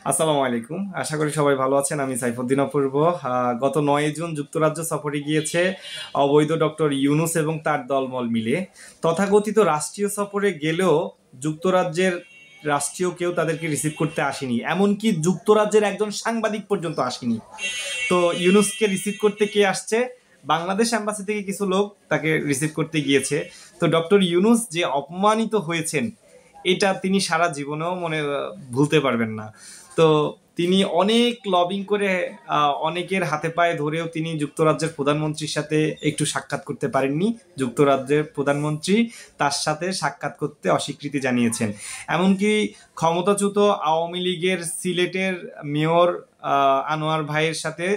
আসসালামু আলাইকুম। আশা করি সবাই ভালো আছেন। আমি সাইফুদ্দিন অপূর্ব। গত ৯ জুন যুক্তরাজ্য সফরে গিয়েছে অবৈধ ডক্টর ইউনুস এবং তার দলমল মিলে। তথাকথিত রাষ্ট্রীয় সফরে গেলেও যুক্তরাজ্যের রাষ্ট্রীয় কেউ তাদেরকে রিসিভ করতে আসেনি, এমনকি যুক্তরাজ্যের একজন সাংবাদিক পর্যন্ত আসেনি। তো ইউনুসকে রিসিভ করতে কে আসছে? বাংলাদেশ অ্যাম্বাসি থেকে কিছু লোক তাকে রিসিভ করতে গিয়েছে। তো ডক্টর ইউনুস যে অপমানিত হয়েছেন, এটা তিনি সারা জীবনেও ভুলতে পারবেন না। তো তিনি অনেক লবিং করে অনেকের হাতে পায়ে ধরেও তিনি যুক্তরাজ্যের প্রধানমন্ত্রীর সাথে একটু সাক্ষাৎ করতে পারেননি। যুক্তরাজ্যের প্রধানমন্ত্রী তার সাথে সাক্ষাৎ করতে অস্বীকৃতি জানিয়েছেন। এমনকি ক্ষমতাচ্যুত আওয়ামী লীগের সিলেটের মেয়র আনোয়ার ভাইয়ের সাথে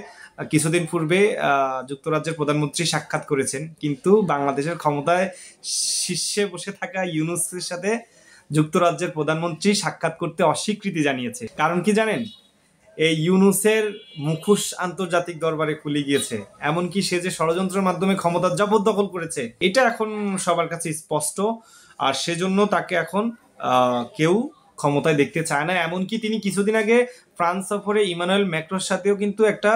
কিছুদিন পূর্বে যুক্তরাজ্যের প্রধানমন্ত্রী সাক্ষাৎ করেছেন, কিন্তু বাংলাদেশের ক্ষমতায় শীর্ষে বসে থাকা ইউনূসের সাথে যুক্তরাজ্যের প্রধানমন্ত্রী সাক্ষাৎ করতে অস্বীকৃতি জানিয়েছে। কারণ কি জানেন? এই ইউনূসের মুখোশ আন্তর্জাতিক দরবারে খুলে গিয়েছে। এমনকি সে যে ষড়যন্ত্রের মাধ্যমে ক্ষমতা জবরদখল করেছে, এটা এখন সবার কাছে স্পষ্ট। আর সেজন্য তাকে এখন কেউ ক্ষমতায় দেখতে চায় না। এমনকি তিনি কিছুদিন আগে ফ্রান্স সফরে ইমানুয়েল ম্যাক্রোর সাথেও কিন্তু একটা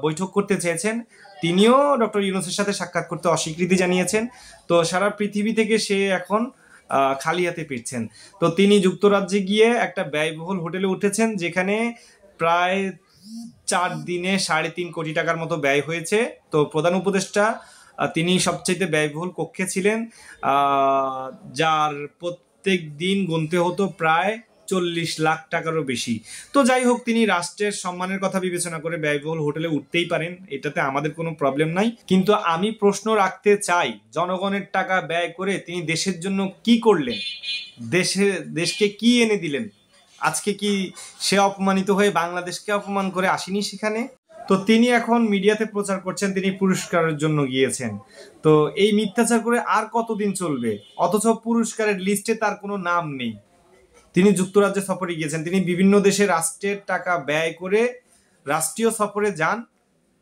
বৈঠক করতে চেয়েছেন। তিনিও ডক্টর ইউনূসের সাথে সাক্ষাৎ করতে অস্বীকৃতি জানিয়েছেন। তো সারা পৃথিবী থেকে সে এখন খালি হাতে ফিরছেন। তো তিনি যুক্তরাজ্যে গিয়ে একটা ব্যয়বহুল হোটেলে উঠেছেন, যেখানে প্রায় 4 দিনে 3.5 কোটি টাকার মতো ব্যয় হয়েছে। তো প্রধান উপদেষ্টা তিনি সবচেয়ে ব্যয়বহুল কক্ষে ছিলেন, যার প্রত্যেক দিন গুনতে হতো প্রায় 40 লাখ টাকারও বেশি। তো যাই হোক, তিনি রাষ্ট্রের সম্মানের কথা বিবেচনা করে ব্যয়বহুল হোটেলে উঠতেই পারেন, এটাতে আমাদের কোনো প্রবলেম নাই। কিন্তু আমি প্রশ্ন রাখতে চাই, জনগণের টাকা ব্যয় করে তিনি দেশের জন্য কি করলেন? দেশকে কি এনে দিলেন? আজকে কি সে অপমানিত হয়ে বাংলাদেশকে অপমান করে আসেনি সেখানে? তো তিনি এখন মিডিয়াতে প্রচার করছেন তিনি পুরস্কারের জন্য গিয়েছেন। তো এই মিথ্যাচার করে আর কতদিন চলবে? অথচ পুরস্কারের লিস্টে তার কোনো নাম নেই। তিনি যুক্তরাজ্যে সফরে গিয়েছেন, তিনি বিভিন্ন দেশে রাষ্ট্রের টাকা ব্যয় করে রাষ্ট্রীয় সফরে যান,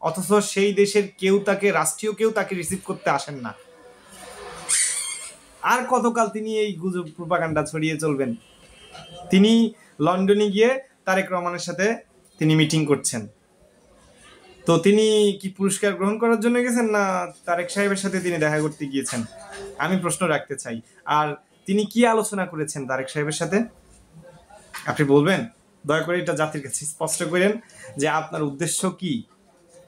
অথচ সেই দেশের রাষ্ট্রীয় কেউ তাকে রিসিভ করতে আসেন না। আর কতকাল তিনি এই গুজব প্রোপাগান্ডা ছড়িয়ে চলবেন? তিনি লন্ডনে গিয়ে তারেক রহমানের সাথে তিনি মিটিং করছেন। তো তিনি কি পুরস্কার গ্রহণ করার জন্য গেছেন, না তারেক সাহেবের সাথে তিনি দেখা করতে গিয়েছেন? আমি প্রশ্ন রাখতে চাই। আর তিনি কি আলোচনা করেছেন তারেক সাহেবের সাথে? আপনি বলবেন? দয়া করে এটা জাতির কাছে স্পষ্ট করেন যে আপনার উদ্দেশ্য কি।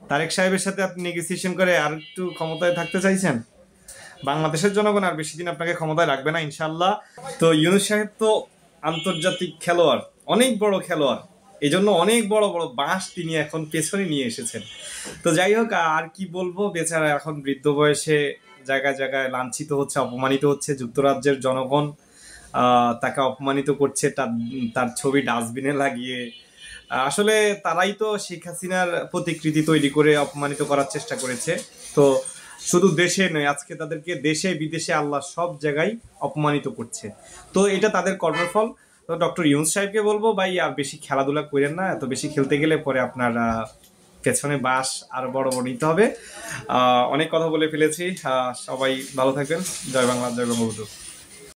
তারেক সাহেবের সাথে আপনি নেগোসিয়েশন করে আর একটু ক্ষমতায় থাকতে চাইছেন? বাংলাদেশের জনগণ আর বেশি দিন আপনাকে ক্ষমতায় রাখবে না ইনশাল্লাহ। তো ইউনূস সাহেব তো আন্তর্জাতিক খেলোয়াড়, অনেক বড় খেলোয়াড়, এই জন্য অনেক বড় বড় বাঁশ তিনি এখন পেছনে নিয়ে এসেছেন। তো যাই হোক, আর কি বলবো, বেচারা এখন বৃদ্ধ বয়সে জায়গায় জায়গায় লাঞ্ছিত হচ্ছে, অপমানিত হচ্ছে। যুক্তরাজ্যের জনগণ তাকে অপমানিত করছে, তার ছবি ডাস্টবিনে লাগিয়ে। আসলে তারাই তো শেখ হাসিনার প্রতিকৃতি তৈরি করে অপমানিত করার চেষ্টা করেছে। তো শুধু দেশে নয়, আজকে তাদেরকে দেশে বিদেশে আল্লাহ সব জায়গায় অপমানিত করছে। তো এটা তাদের কর্মফল। তো ডক্টর ইউনূস সাহেবকে বলবো, ভাই আর বেশি খেলাধুলা করেন না, এত বেশি খেলতে গেলে পরে আপনার পেছনে বাঁশ আরো বড় বড় নিতে হবে। অনেক কথা বলে ফেলেছি। সবাই ভালো থাকবেন। জয় বাংলা, জয় বঙ্গবন্ধু।